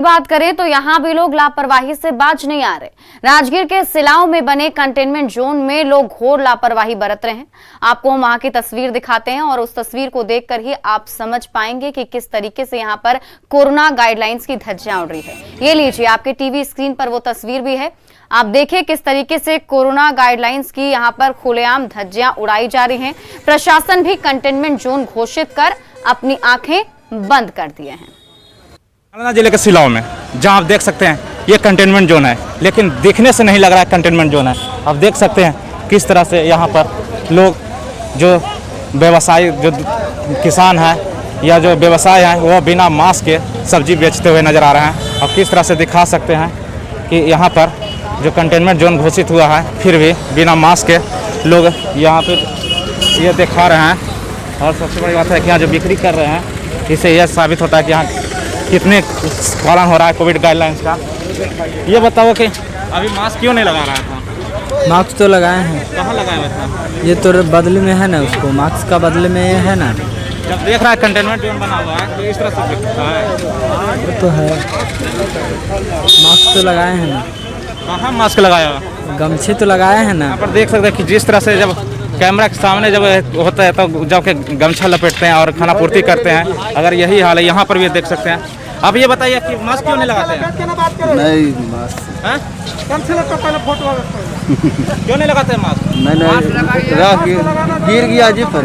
बात करें तो यहाँ भी लोग लापरवाही से बाज नहीं आ रहे। राजगीर के सिलाव में बने कंटेनमेंट जोन में लोग घोर लापरवाही बरत रहे हैं। आपको हम वहां की तस्वीर दिखाते हैं और उस तस्वीर को देखकर ही आप समझ पाएंगे कि किस तरीके से यहाँ पर कोरोना गाइडलाइंस की धज्जियां उड़ रही है। ये लीजिए, आपके टीवी स्क्रीन पर वो तस्वीर भी है। आप देखिए किस तरीके से कोरोना गाइडलाइंस की यहाँ पर खुलेआम धज्जियां उड़ाई जा रही हैं। प्रशासन भी कंटेनमेंट जोन घोषित कर अपनी आंखें बंद कर दिए हैं। नालंदा जिले के सिलाव में जहां आप देख सकते हैं ये कंटेनमेंट जोन है, लेकिन दिखने से नहीं लग रहा है कंटेनमेंट जोन है। आप देख सकते हैं किस तरह से यहाँ पर लोग जो व्यवसायी जो किसान हैं या जो व्यवसाय हैं वो बिना मास्क के सब्जी बेचते हुए नज़र आ रहे हैं। अब किस तरह से दिखा सकते हैं कि यहाँ पर जो कंटेनमेंट जोन घोषित हुआ है फिर भी बिना मास्क के लोग यहाँ पर ये दिखा रहे हैं। और सबसे बड़ी बात है कि यहाँ जो बिक्री कर रहे हैं इससे यह साबित होता है कि यहाँ कितने पालन हो रहा है कोविड गाइडलाइंस का। ये बताओ कि अभी मास्क क्यों नहीं लगा रहा था? मास्क तो लगाए हैं। कहाँ लगाया हुआ था? ये तो बदले में है ना, उसको मास्क का बदले में ये है ना। जब देख रहा है कंटेनमेंट जोन बना हुआ है तो इस तरह से दिखता है। वो तो है, मास्क तो लगाए हैं ना। कहाँ मास्क लगाया हुआ? गमछे तो लगाए हैं ना। यहाँ पर देख सकते हैं कि जिस तरह से जब कैमरा के सामने जब होता है तो जब के गमछा लपेटते हैं और खाना पूर्ति करते हैं, अगर यही हाल है यहाँ पर भी देख सकते हैं। अब ये बताइए कि मास्क क्यों नहीं लगाते हैं? नहीं मास्क क्यों नहीं लगाते हैं मास्क? नहीं गिर गया जी पर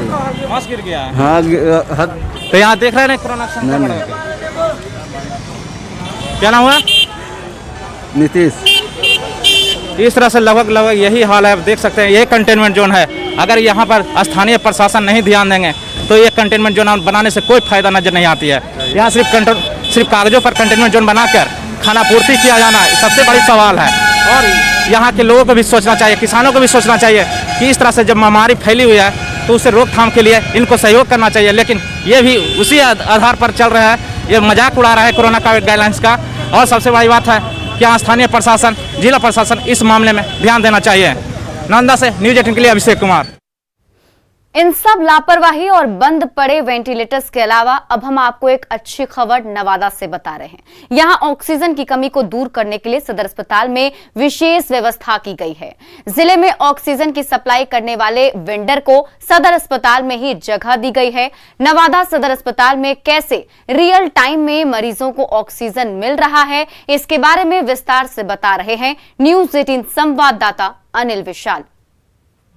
मास्क गिर गया है। हाँ तो यहाँ देख रहे हैं कोरोना क्या नाम हुआ? नीतीश। इस तरह से लगभग यही हाल है। आप देख सकते हैं ये कंटेनमेंट जोन है। अगर यहाँ पर स्थानीय प्रशासन नहीं ध्यान देंगे तो ये कंटेनमेंट जोन बनाने से कोई फायदा नजर नहीं आती है। यहाँ सिर्फ कागजों पर कंटेनमेंट जोन बनाकर खाना पूर्ति किया जाना सबसे बड़ी सवाल है। और यहाँ के लोगों को भी सोचना चाहिए, किसानों को भी सोचना चाहिए कि इस तरह से जब महामारी फैली हुई है तो उसे रोकथाम के लिए इनको सहयोग करना चाहिए। लेकिन ये भी उसी आधार पर चल रहा है, ये मजाक उड़ा रहा है कोरोना कोविड गाइडलाइंस का। और सबसे बड़ी बात है कि यहाँ स्थानीय प्रशासन, जिला प्रशासन इस मामले में ध्यान देना चाहिए। नालंदा से न्यूज़ 18 के लिए अभिषेक कुमार। इन सब लापरवाही और बंद पड़े वेंटिलेटर्स के अलावा अब हम आपको एक अच्छी खबर नवादा से बता रहे हैं। यहां ऑक्सीजन की कमी को दूर करने के लिए सदर अस्पताल में विशेष व्यवस्था की गई है। जिले में ऑक्सीजन की सप्लाई करने वाले वेंडर को सदर अस्पताल में ही जगह दी गई है। नवादा सदर अस्पताल में कैसे रियल टाइम में मरीजों को ऑक्सीजन मिल रहा है, इसके बारे में विस्तार से बता रहे हैं न्यूज़ 18 संवाददाता अनिल विशाल।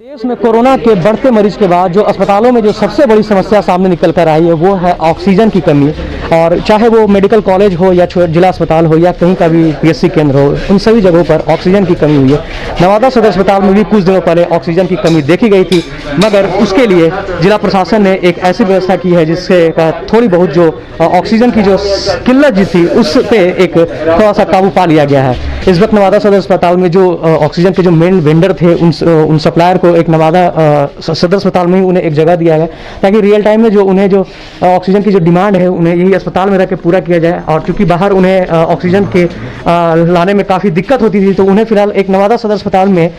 देश में कोरोना के बढ़ते मरीज के बाद जो अस्पतालों में जो सबसे बड़ी समस्या सामने निकल कर आई है वो है ऑक्सीजन की कमी। और चाहे वो मेडिकल कॉलेज हो या जिला अस्पताल हो या कहीं का भी पीएचसी केंद्र हो, उन सभी जगहों पर ऑक्सीजन की कमी हुई है। नवादा सदर अस्पताल में भी कुछ दिनों पहले ऑक्सीजन की कमी देखी गई थी, मगर उसके लिए जिला प्रशासन ने एक ऐसी व्यवस्था की है जिससे थोड़ी बहुत जो ऑक्सीजन की जो किल्लत जी थी उस पर एक थोड़ा सा काबू पा लिया गया है। इस वक्त नवादा सदर अस्पताल में जो ऑक्सीजन के जो मेन वेंडर थे उन सप्लायर को एक नवादा सदर अस्पताल में ही उन्हें एक जगह दिया गया ताकि रियल टाइम में जो उन्हें जो ऑक्सीजन की जो डिमांड है उन्हें यही अस्पताल में रह के पूरा किया जाए। और क्योंकि बाहर उन्हें ऑक्सीजन के लाने में काफ़ी दिक्कत होती थी तो उन्हें फिलहाल एक नवादा सदर अस्पताल में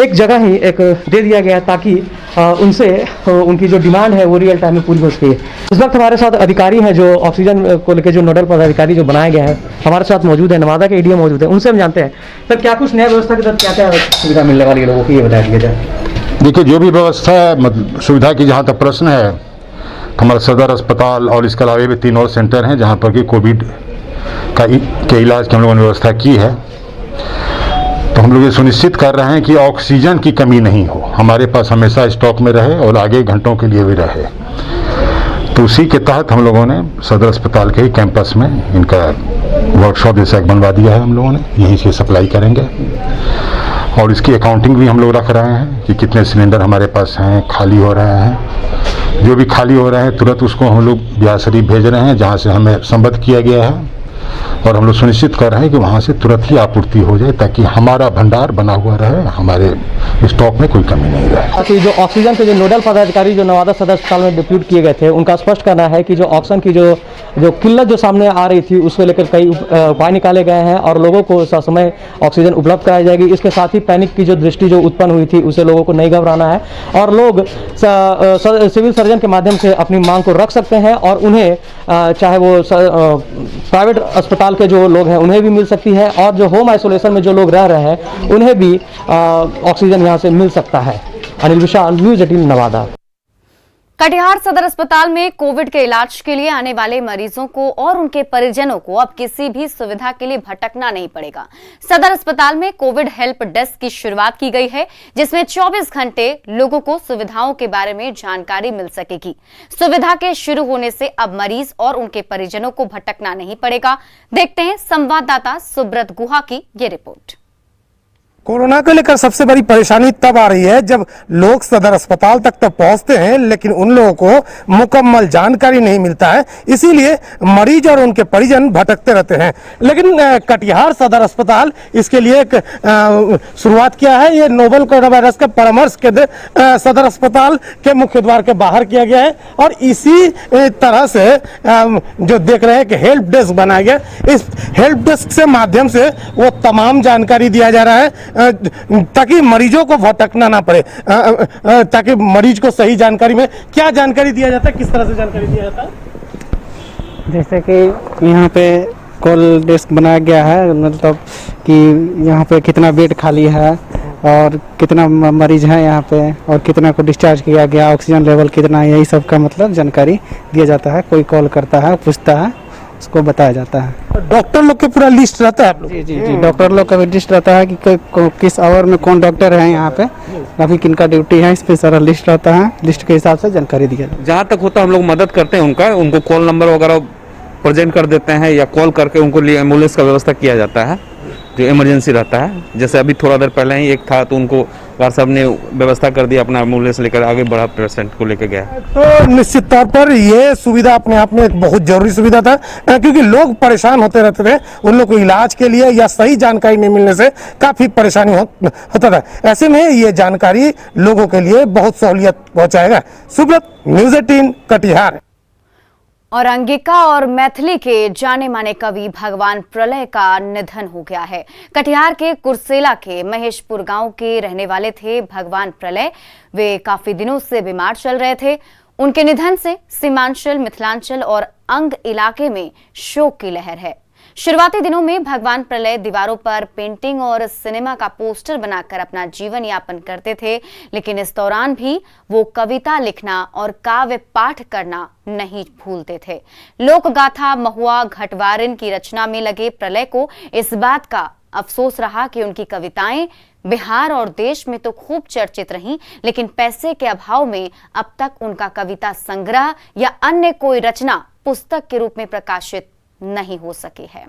एक जगह ही एक दे दिया गया ताकि उनसे उनकी जो डिमांड है वो रियल टाइम में पूरी हो सके। इस वक्त हमारे साथ अधिकारी हैं जो ऑक्सीजन को लेकर जो नोडल पदाधिकारी जो बनाया गया है हमारे साथ मौजूद है, नवादा के एडीएम मौजूद है, उनसे हम जानते हैं सर क्या कुछ नया व्यवस्था के तहत क्या क्या सुविधा मिलने वाली है लोगों की, ये बता दिया जाए। देखिए, जो भी व्यवस्था है सुविधा की जहाँ तक प्रश्न है, हमारा सदर अस्पताल और इसके अलावा भी 3 और सेंटर हैं जहाँ पर कि कोविड के इलाज की हम लोगों ने व्यवस्था की है। तो हम लोग ये सुनिश्चित कर रहे हैं कि ऑक्सीजन की कमी नहीं हो, हमारे पास हमेशा स्टॉक में रहे और आगे घंटों के लिए भी रहे। तो उसी के तहत हम लोगों ने सदर अस्पताल के ही कैंपस में इनका वर्कशॉप जैसा बनवा दिया है। हम लोगों ने यहीं से सप्लाई करेंगे और इसकी अकाउंटिंग भी हम लोग रख रहे हैं कि कितने सिलेंडर हमारे पास हैं, खाली हो रहे हैं। जो भी खाली हो रहे हैं तुरंत उसको हम लोग बिहार शरीफ भेज रहे हैं जहां से हमें संबद्ध किया गया है। और हम लोग सुनिश्चित कर रहे हैं कि वहाँ से तुरंत ही आपूर्ति हो जाए ताकि हमारा भंडार बना हुआ रहे, हमारे स्टॉक में कोई कमी नहीं रहे। जो ऑक्सीजन के जो नोडल पदाधिकारी जो नवादा सदर अस्पताल में डिप्यूट किए गए थे उनका स्पष्ट करना है कि जो ऑक्सीजन की जो किल्लत जो सामने आ रही थी उसको लेकर कई उपाय निकाले गए हैं और लोगों को समय ऑक्सीजन उपलब्ध कराई जाएगी। इसके साथ ही पैनिक की जो दृष्टि जो उत्पन्न हुई थी उसे लोगों को नहीं घबराना है और लोग सिविल सर्जन के माध्यम से अपनी मांग को रख सकते हैं और उन्हें चाहे वो प्राइवेट अस्पताल अस्पताल के जो लोग हैं उन्हें भी मिल सकती है, और जो होम आइसोलेशन में जो लोग रह रहे हैं उन्हें भी ऑक्सीजन यहाँ से मिल सकता है। अनिल विशाल, न्यूज़ 18 नवादा। कटिहार सदर अस्पताल में कोविड के इलाज के लिए आने वाले मरीजों को और उनके परिजनों को अब किसी भी सुविधा के लिए भटकना नहीं पड़ेगा। सदर अस्पताल में कोविड हेल्प डेस्क की शुरुआत की गई है, जिसमें 24 घंटे लोगों को सुविधाओं के बारे में जानकारी मिल सकेगी। सुविधा के शुरू होने से अब मरीज और उनके परिजनों को भटकना नहीं पड़ेगा। देखते हैं संवाददाता सुब्रत गुहा की ये रिपोर्ट। कोरोना को लेकर सबसे बड़ी परेशानी तब आ रही है जब लोग सदर अस्पताल तक तो पहुंचते हैं, लेकिन उन लोगों को मुकम्मल जानकारी नहीं मिलता है, इसीलिए मरीज और उनके परिजन भटकते रहते हैं। लेकिन कटिहार सदर अस्पताल इसके लिए एक शुरुआत किया है। ये नोवल कोरोना वायरस के परामर्श के सदर अस्पताल के मुख्य द्वार के बाहर किया गया है, और इसी तरह से जो देख रहे हैं कि हेल्प डेस्क बनाया गया। इस हेल्प डेस्क से माध्यम से वो तमाम जानकारी दिया जा रहा है ताकि मरीजों को भटकना ना पड़े, ताकि मरीज को सही जानकारी में क्या जानकारी दिया जाता है, किस तरह से जानकारी दिया जाता है। जैसे कि यहाँ पे कॉल डेस्क बनाया गया है, मतलब कि यहाँ पे कितना बेड खाली है और कितना मरीज है यहाँ पे, और कितना को डिस्चार्ज किया गया, ऑक्सीजन लेवल कितना है, यही सब का मतलब जानकारी दिया जाता है। कोई कॉल करता है, पूछता है, उसको बताया जाता है। डॉक्टर लोग के पूरा लिस्ट रहता है आप लोग? जी, डॉक्टर लोग का भी लिस्ट रहता है कि किस आवर में कौन डॉक्टर है यहाँ पे, अभी किनका ड्यूटी है, इस पे सारा लिस्ट रहता है। लिस्ट के हिसाब से जानकारी दिया जाता है। जहाँ तक होता है हम लोग मदद करते हैं उनको कॉल नंबर वगैरह प्रेजेंट कर देते हैं, या कॉल करके उनको लिए एम्बुलेंस का व्यवस्था किया जाता है जो इमरजेंसी रहता है। जैसे अभी थोड़ा देर पहले ही एक था, तो उनको डॉक्टर साहब ने व्यवस्था कर दिया, अपना एम्बुलेंस लेकर आगे बढ़ा, पेशेंट को लेकर गया। तो निश्चित तौर पर ये सुविधा अपने आप में एक बहुत जरूरी सुविधा था, क्योंकि लोग परेशान होते रहते थे। उन लोग को इलाज के लिए या सही जानकारी नहीं मिलने से काफी परेशानी होता था। ऐसे में ये जानकारी लोगों के लिए बहुत सहूलियत पहुंचाएगा। सुब्रत, न्यूज़ 18 कटिहार। और अंगिका और मैथिली के जाने माने कवि भगवान प्रलय का निधन हो गया है। कटिहार के कुर्सेला के महेशपुर गांव के रहने वाले थे भगवान प्रलय। वे काफी दिनों से बीमार चल रहे थे। उनके निधन से सीमांचल, मिथिलांचल और अंग इलाके में शोक की लहर है। शुरुआती दिनों में भगवान प्रलय दीवारों पर पेंटिंग और सिनेमा का पोस्टर बनाकर अपना जीवन यापन करते थे, लेकिन इस दौरान भी वो कविता लिखना और काव्य पाठ करना नहीं भूलते थे। लोक गाथा, महुआ, घटवारिन की रचना में लगे प्रलय को इस बात का अफसोस रहा कि उनकी कविताएं बिहार और देश में तो खूब चर्चित रहीं, लेकिन पैसे के अभाव में अब तक उनका कविता संग्रह या अन्य कोई रचना पुस्तक के रूप में प्रकाशित नहीं हो सकी है।